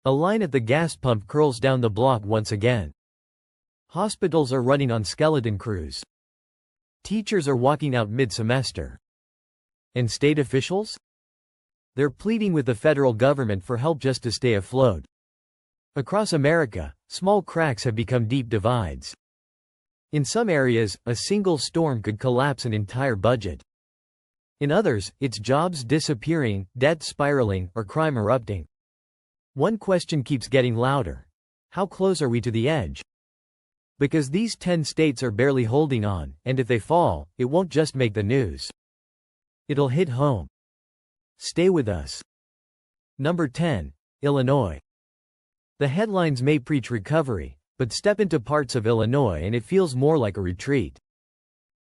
A line at the gas pump curls down the block once again. Hospitals are running on skeleton crews. Teachers are walking out mid-semester. And state officials? They're pleading with the federal government for help just to stay afloat. Across America, small cracks have become deep divides. In some areas, a single storm could collapse an entire budget. In others, it's jobs disappearing, debt spiraling, or crime erupting. One question keeps getting louder. How close are we to the edge? Because these 10 states are barely holding on, and if they fall, it won't just make the news. It'll hit home. Stay with us. Number 10. Illinois. The headlines may preach recovery, but step into parts of Illinois and it feels more like a retreat.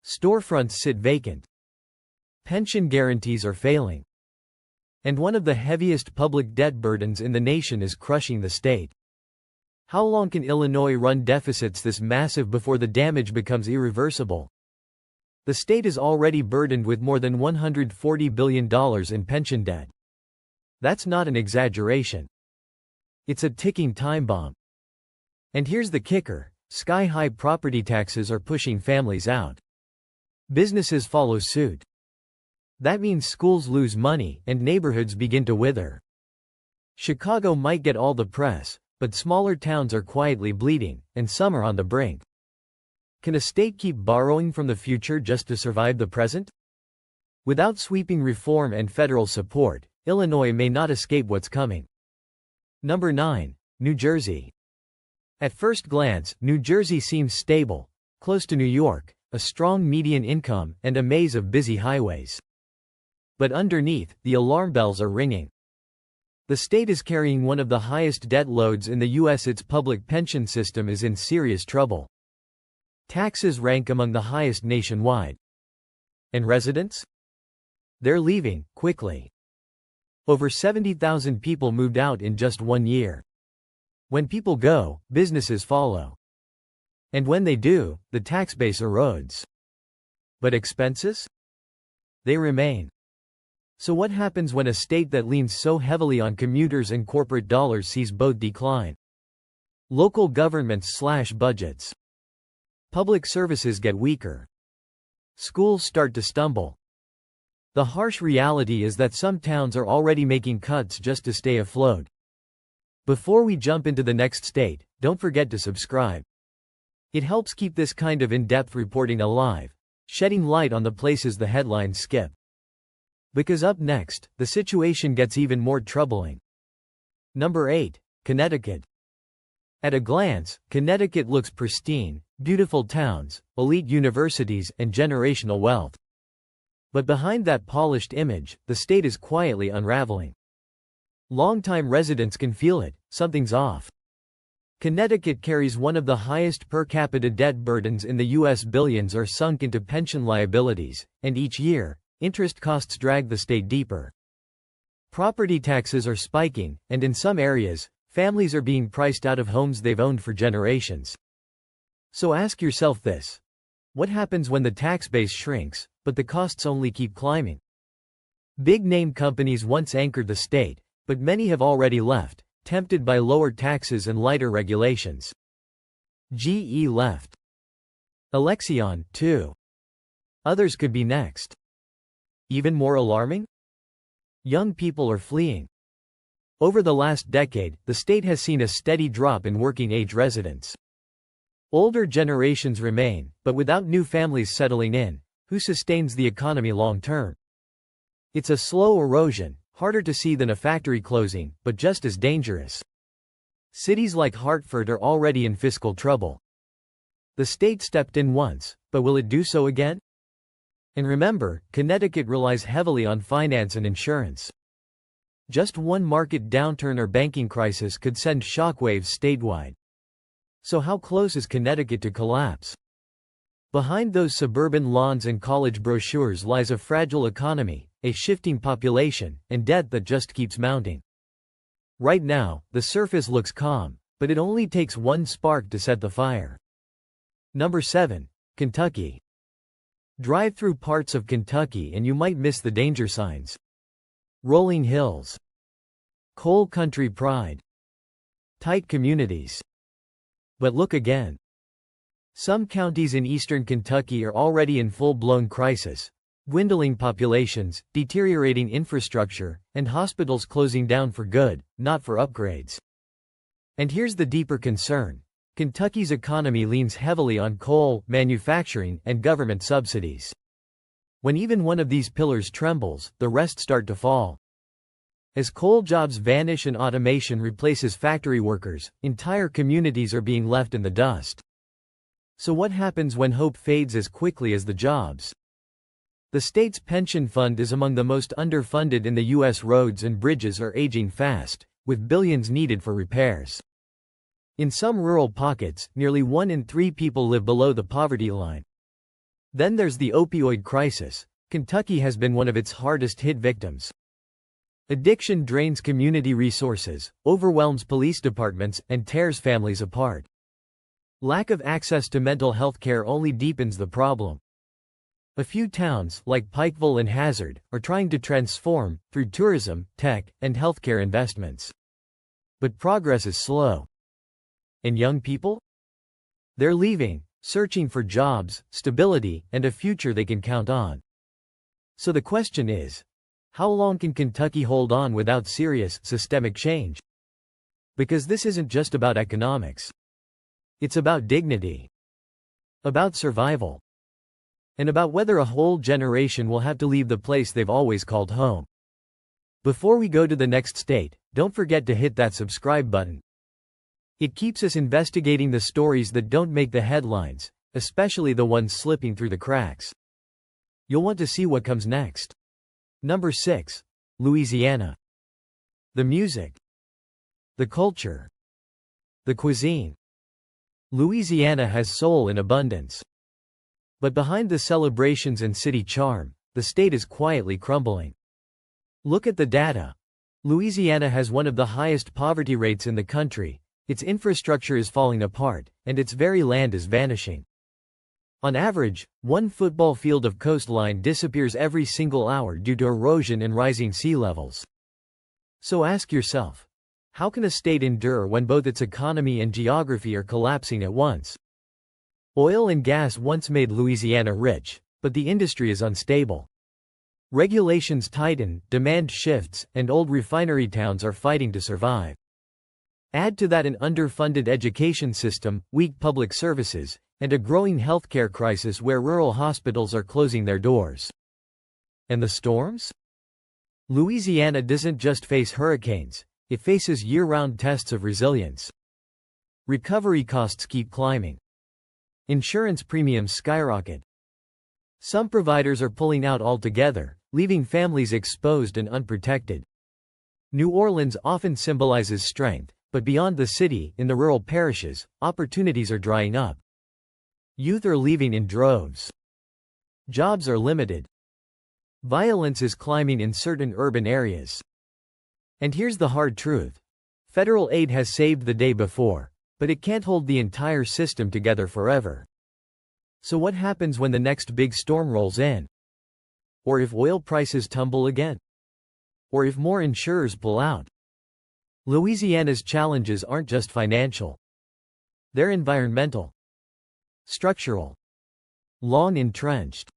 Storefronts sit vacant. Pension guarantees are failing. And one of the heaviest public debt burdens in the nation is crushing the state. How long can Illinois run deficits this massive before the damage becomes irreversible? The state is already burdened with more than $140 billion in pension debt. That's not an exaggeration. It's a ticking time bomb. And here's the kicker: sky-high property taxes are pushing families out. Businesses follow suit. That means schools lose money and neighborhoods begin to wither. Chicago might get all the press, but smaller towns are quietly bleeding, and some are on the brink. Can a state keep borrowing from the future just to survive the present? Without sweeping reform and federal support, Illinois may not escape what's coming. Number 9. New Jersey. At first glance, New Jersey seems stable, close to New York, a strong median income, and a maze of busy highways. But underneath, the alarm bells are ringing. The state is carrying one of the highest debt loads in the U.S. Its public pension system is in serious trouble. Taxes rank among the highest nationwide. And residents? They're leaving, quickly. Over 70,000 people moved out in just 1 year. When people go, businesses follow. And when they do, the tax base erodes. But expenses? They remain. So what happens when a state that leans so heavily on commuters and corporate dollars sees both decline? Local governments slash budgets. Public services get weaker. Schools start to stumble. The harsh reality is that some towns are already making cuts just to stay afloat. Before we jump into the next state, don't forget to subscribe. It helps keep this kind of in-depth reporting alive, shedding light on the places the headlines skip. Because up next, the situation gets even more troubling. Number 8. Connecticut. At a glance, Connecticut looks pristine: beautiful towns, elite universities, and generational wealth. But behind that polished image, the state is quietly unraveling. Longtime residents can feel it: something's off. Connecticut carries one of the highest per capita debt burdens in the U.S. Billions are sunk into pension liabilities, and each year, interest costs drag the state deeper. Property taxes are spiking, and in some areas, families are being priced out of homes they've owned for generations. So ask yourself this: what happens when the tax base shrinks, but the costs only keep climbing? Big-name companies once anchored the state, but many have already left, tempted by lower taxes and lighter regulations. GE left. Alexion, too. Others could be next. Even more alarming? Young people are fleeing. Over the last decade, the state has seen a steady drop in working-age residents. Older generations remain, but without new families settling in, who sustains the economy long-term? It's a slow erosion, harder to see than a factory closing, but just as dangerous. Cities like Hartford are already in fiscal trouble. The state stepped in once, but will it do so again? And remember, Connecticut relies heavily on finance and insurance. Just one market downturn or banking crisis could send shockwaves statewide. So how close is Connecticut to collapse? Behind those suburban lawns and college brochures lies a fragile economy, a shifting population, and debt that just keeps mounting. Right now, the surface looks calm, but it only takes one spark to set the fire. Number 7. Kentucky. Drive through parts of Kentucky and you might miss the danger signs. Rolling hills. Coal country pride. Tight communities. But look again. Some counties in eastern Kentucky are already in full-blown crisis. Dwindling populations, deteriorating infrastructure, and hospitals closing down for good, not for upgrades. And here's the deeper concern. Kentucky's economy leans heavily on coal, manufacturing, and government subsidies. When even one of these pillars trembles, the rest start to fall. As coal jobs vanish and automation replaces factory workers, entire communities are being left in the dust. So what happens when hope fades as quickly as the jobs? The state's pension fund is among the most underfunded in the U.S. Roads and bridges are aging fast, with billions needed for repairs. In some rural pockets, nearly 1 in 3 people live below the poverty line. Then there's the opioid crisis. Kentucky has been one of its hardest-hit victims. Addiction drains community resources, overwhelms police departments, and tears families apart. Lack of access to mental health care only deepens the problem. A few towns, like Pikeville and Hazard, are trying to transform, through tourism, tech, and healthcare investments. But progress is slow. And young people? They're leaving, searching for jobs, stability, and a future they can count on. So the question is, how long can Kentucky hold on without serious, systemic change? Because this isn't just about economics. It's about dignity. About survival. And about whether a whole generation will have to leave the place they've always called home. Before we go to the next state, don't forget to hit that subscribe button. It keeps us investigating the stories that don't make the headlines, especially the ones slipping through the cracks. You'll want to see what comes next. Number 6. Louisiana. The music. The culture. The cuisine. Louisiana has soul in abundance. But behind the celebrations and city charm, the state is quietly crumbling. Look at the data. Louisiana has one of the highest poverty rates in the country, its infrastructure is falling apart, and its very land is vanishing. On average, 1 football field of coastline disappears every single hour due to erosion and rising sea levels. So ask yourself, how can a state endure when both its economy and geography are collapsing at once? Oil and gas once made Louisiana rich, but the industry is unstable. Regulations tighten, demand shifts, and old refinery towns are fighting to survive. Add to that an underfunded education system, weak public services, and a growing healthcare crisis where rural hospitals are closing their doors. And the storms? Louisiana doesn't just face hurricanes, it faces year-round tests of resilience. Recovery costs keep climbing. Insurance premiums skyrocket. Some providers are pulling out altogether, leaving families exposed and unprotected. New Orleans often symbolizes strength, but beyond the city, in the rural parishes, opportunities are drying up. Youth are leaving in droves. Jobs are limited. Violence is climbing in certain urban areas. And here's the hard truth. Federal aid has saved the day before, but it can't hold the entire system together forever. So what happens when the next big storm rolls in? Or if oil prices tumble again? Or if more insurers pull out? Louisiana's challenges aren't just financial. They're environmental. Structural. Long entrenched.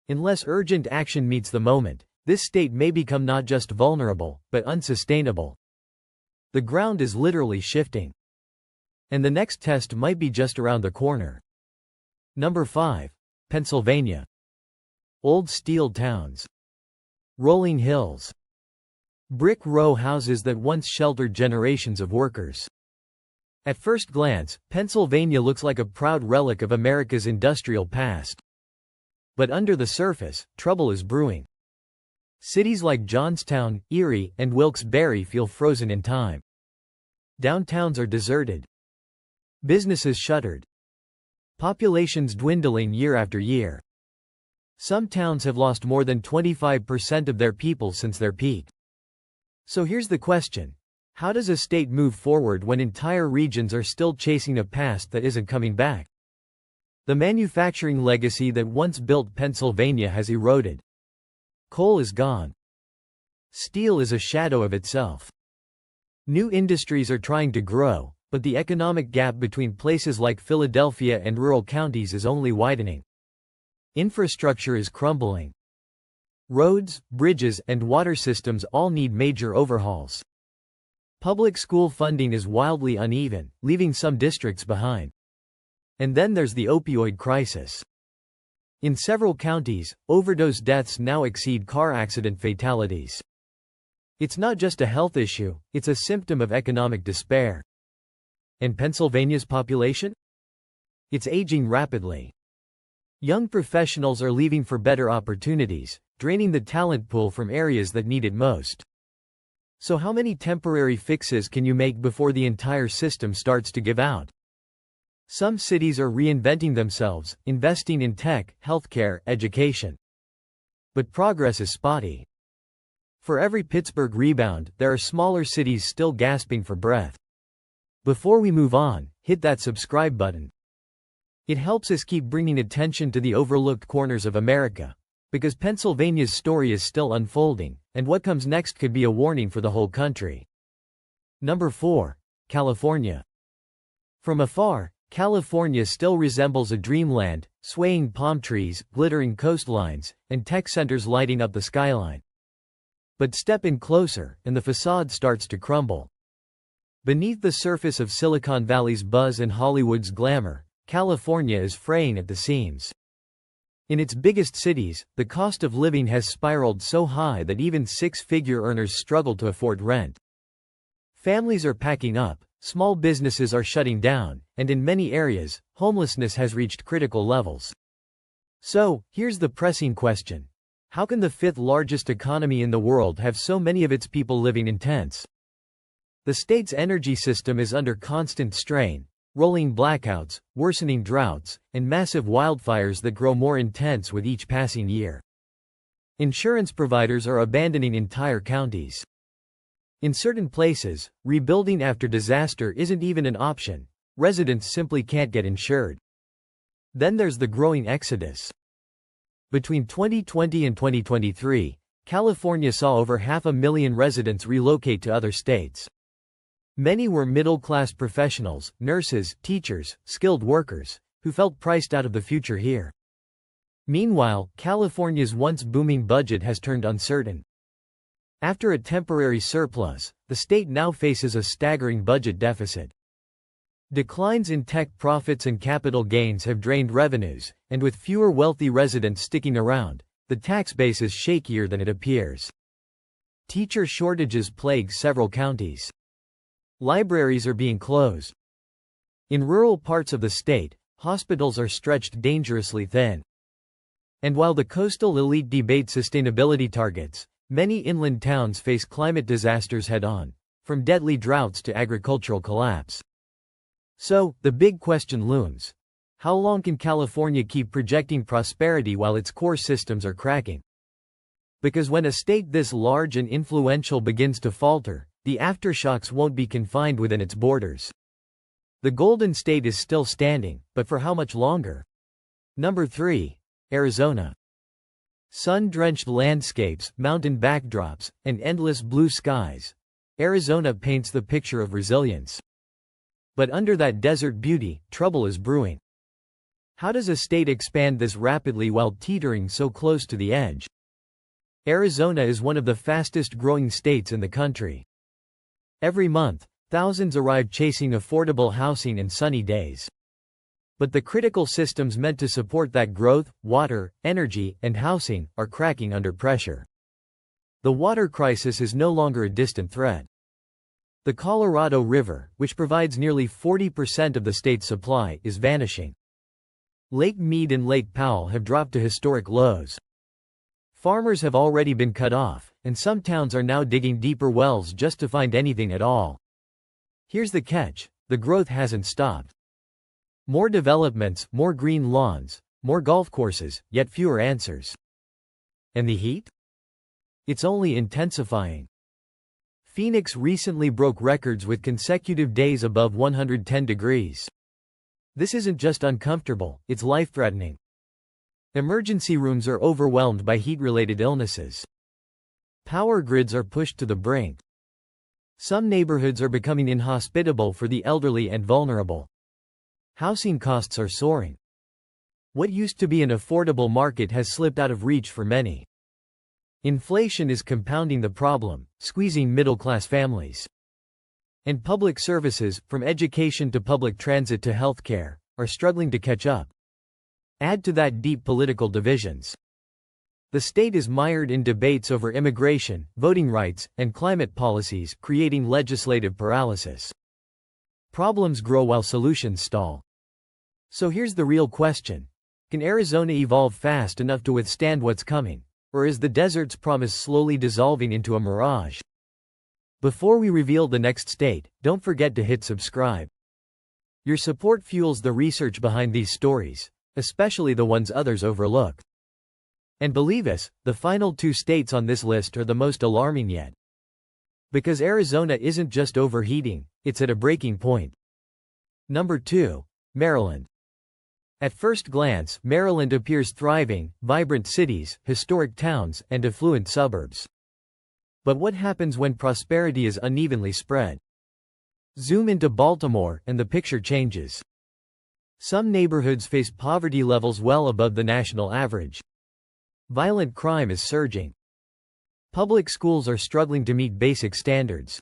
Unless urgent action meets the moment, this state may become not just vulnerable, but unsustainable. The ground is literally shifting. And the next test might be just around the corner. Number 5. Pennsylvania. Old steel towns. Rolling hills. Brick row houses that once sheltered generations of workers. At first glance, Pennsylvania looks like a proud relic of America's industrial past. But under the surface, trouble is brewing. Cities like Johnstown, Erie, and Wilkes-Barre feel frozen in time. Downtowns are deserted. Businesses shuttered. Populations dwindling year after year. Some towns have lost more than 25% of their people since their peak. So here's the question. How does a state move forward when entire regions are still chasing a past that isn't coming back? The manufacturing legacy that once built Pennsylvania has eroded. Coal is gone. Steel is a shadow of itself. New industries are trying to grow, but the economic gap between places like Philadelphia and rural counties is only widening. Infrastructure is crumbling. Roads, bridges, and water systems all need major overhauls. Public school funding is wildly uneven, leaving some districts behind. And then there's the opioid crisis. In several counties, overdose deaths now exceed car accident fatalities. It's not just a health issue, it's a symptom of economic despair. And Pennsylvania's population? It's aging rapidly. Young professionals are leaving for better opportunities, draining the talent pool from areas that need it most. So how many temporary fixes can you make before the entire system starts to give out? Some cities are reinventing themselves, investing in tech, healthcare, education. But progress is spotty. For every Pittsburgh rebound, there are smaller cities still gasping for breath. Before we move on, hit that subscribe button. It helps us keep bringing attention to the overlooked corners of America. Because Pennsylvania's story is still unfolding, and what comes next could be a warning for the whole country. Number 4. California. From afar, California still resembles a dreamland, swaying palm trees, glittering coastlines, and tech centers lighting up the skyline. But step in closer, and the facade starts to crumble. Beneath the surface of Silicon Valley's buzz and Hollywood's glamour, California is fraying at the seams. In its biggest cities, the cost of living has spiraled so high that even six-figure earners struggle to afford rent. Families are packing up, small businesses are shutting down, and in many areas, homelessness has reached critical levels. So, here's the pressing question. How can the fifth largest economy in the world have so many of its people living in tents? The state's energy system is under constant strain. Rolling blackouts, worsening droughts, and massive wildfires that grow more intense with each passing year. Insurance providers are abandoning entire counties. In certain places, rebuilding after disaster isn't even an option. Residents simply can't get insured. Then there's the growing exodus. Between 2020 and 2023, California saw over 500,000 residents relocate to other states. Many were middle-class professionals, nurses, teachers, skilled workers, who felt priced out of the future here. Meanwhile, California's once booming budget has turned uncertain. After a temporary surplus, the state now faces a staggering budget deficit. Declines in tech profits and capital gains have drained revenues, and with fewer wealthy residents sticking around, the tax base is shakier than it appears. Teacher shortages plague several counties. Libraries are being closed. In rural parts of the state, hospitals are stretched dangerously thin. And while the coastal elite debate sustainability targets, many inland towns face climate disasters head-on, from deadly droughts to agricultural collapse. So, the big question looms. How long can California keep projecting prosperity while its core systems are cracking? Because when a state this large and influential begins to falter, the aftershocks won't be confined within its borders. The Golden State is still standing, but for how much longer? Number 3. Arizona. Sun-drenched landscapes, mountain backdrops, and endless blue skies. Arizona paints the picture of resilience. But under that desert beauty, trouble is brewing. How does a state expand this rapidly while teetering so close to the edge? Arizona is one of the fastest-growing states in the country. Every month, thousands arrive chasing affordable housing and sunny days. But the critical systems meant to support that growth, water, energy, and housing, are cracking under pressure. The water crisis is no longer a distant threat. The Colorado River, which provides nearly 40% of the state's supply, is vanishing. Lake Mead and Lake Powell have dropped to historic lows. Farmers have already been cut off, and some towns are now digging deeper wells just to find anything at all. Here's the catch: the growth hasn't stopped. More developments, more green lawns, more golf courses, yet fewer answers. And the heat? It's only intensifying. Phoenix recently broke records with consecutive days above 110 degrees. This isn't just uncomfortable, it's life-threatening. Emergency rooms are overwhelmed by heat-related illnesses. Power grids are pushed to the brink. Some neighborhoods are becoming inhospitable for the elderly and vulnerable. Housing costs are soaring. What used to be an affordable market has slipped out of reach for many. Inflation is compounding the problem, squeezing middle-class families. And public services, from education to public transit to healthcare, are struggling to catch up. Add to that deep political divisions. The state is mired in debates over immigration, voting rights, and climate policies, creating legislative paralysis. Problems grow while solutions stall. So here's the real question. Can Arizona evolve fast enough to withstand what's coming? Or is the desert's promise slowly dissolving into a mirage? Before we reveal the next state, don't forget to hit subscribe. Your support fuels the research behind these stories, especially the ones others overlook. And believe us, the final 2 states on this list are the most alarming yet. Because Arizona isn't just overheating, it's at a breaking point. Number 2. Maryland. At first glance, Maryland appears thriving, vibrant cities, historic towns, and affluent suburbs. But what happens when prosperity is unevenly spread? Zoom into Baltimore, and the picture changes. Some neighborhoods face poverty levels well above the national average. Violent crime is surging. Public schools are struggling to meet basic standards.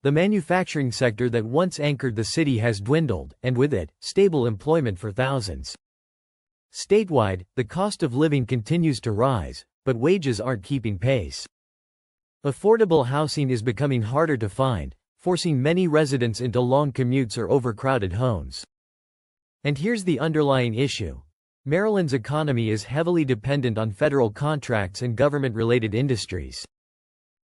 The manufacturing sector that once anchored the city has dwindled, and with it, stable employment for thousands. Statewide, the cost of living continues to rise, but wages aren't keeping pace. Affordable housing is becoming harder to find, forcing many residents into long commutes or overcrowded homes. And here's the underlying issue. Maryland's economy is heavily dependent on federal contracts and government-related industries.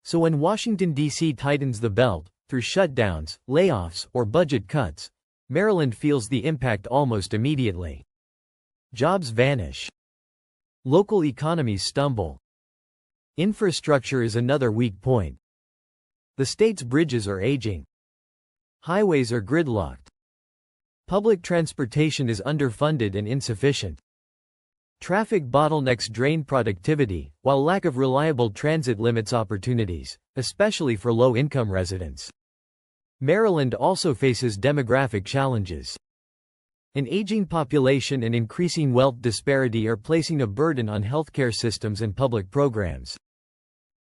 So when Washington, D.C. tightens the belt, through shutdowns, layoffs, or budget cuts, Maryland feels the impact almost immediately. Jobs vanish. Local economies stumble. Infrastructure is another weak point. The state's bridges are aging. Highways are gridlocked. Public transportation is underfunded and insufficient. Traffic bottlenecks drain productivity, while lack of reliable transit limits opportunities, especially for low-income residents. Maryland also faces demographic challenges. An aging population and increasing wealth disparity are placing a burden on healthcare systems and public programs.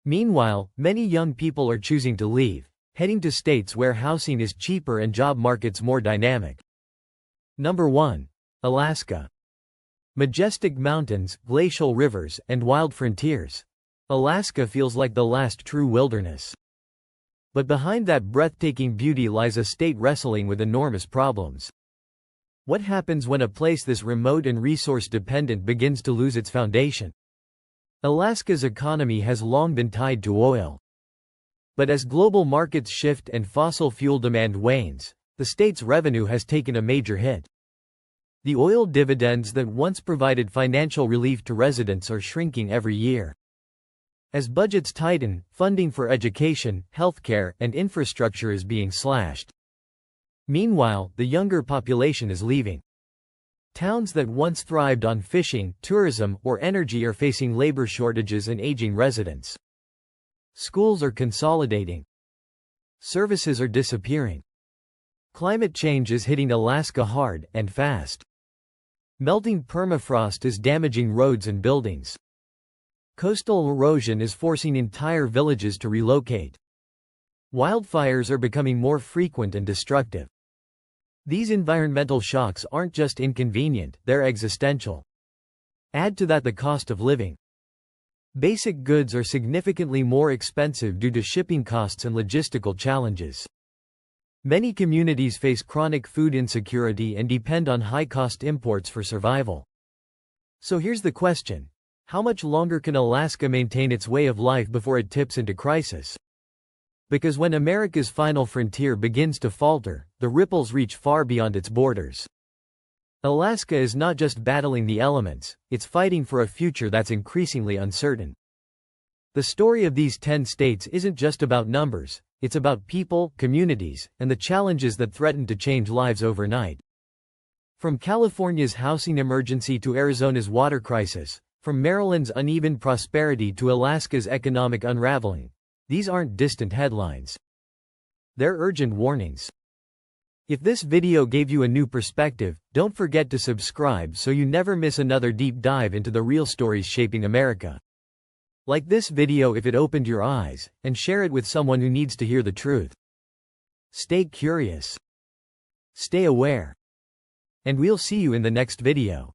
Meanwhile, many young people are choosing to leave, heading to states where housing is cheaper and job markets more dynamic. Number 1. Alaska. Majestic mountains, glacial rivers, and wild frontiers. Alaska feels like the last true wilderness. But behind that breathtaking beauty lies a state wrestling with enormous problems. What happens when a place this remote and resource-dependent begins to lose its foundation? Alaska's economy has long been tied to oil. But as global markets shift and fossil fuel demand wanes, the state's revenue has taken a major hit. The oil dividends that once provided financial relief to residents are shrinking every year. As budgets tighten, funding for education, healthcare, and infrastructure is being slashed. Meanwhile, the younger population is leaving. Towns that once thrived on fishing, tourism, or energy are facing labor shortages and aging residents. Schools are consolidating. Services are disappearing. Climate change is hitting Alaska hard and fast. Melting permafrost is damaging roads and buildings. Coastal erosion is forcing entire villages to relocate. Wildfires are becoming more frequent and destructive. These environmental shocks aren't just inconvenient, they're existential. Add to that the cost of living. Basic goods are significantly more expensive due to shipping costs and logistical challenges. Many communities face chronic food insecurity and depend on high-cost imports for survival. So here's the question. How much longer can Alaska maintain its way of life before it tips into crisis? Because when America's final frontier begins to falter, the ripples reach far beyond its borders. Alaska is not just battling the elements, it's fighting for a future that's increasingly uncertain. The story of these 10 states isn't just about numbers, it's about people, communities, and the challenges that threaten to change lives overnight. From California's housing emergency to Arizona's water crisis, from Maryland's uneven prosperity to Alaska's economic unraveling, these aren't distant headlines. They're urgent warnings. If this video gave you a new perspective, don't forget to subscribe so you never miss another deep dive into the real stories shaping America. Like this video if it opened your eyes, and share it with someone who needs to hear the truth. Stay curious. Stay aware. And we'll see you in the next video.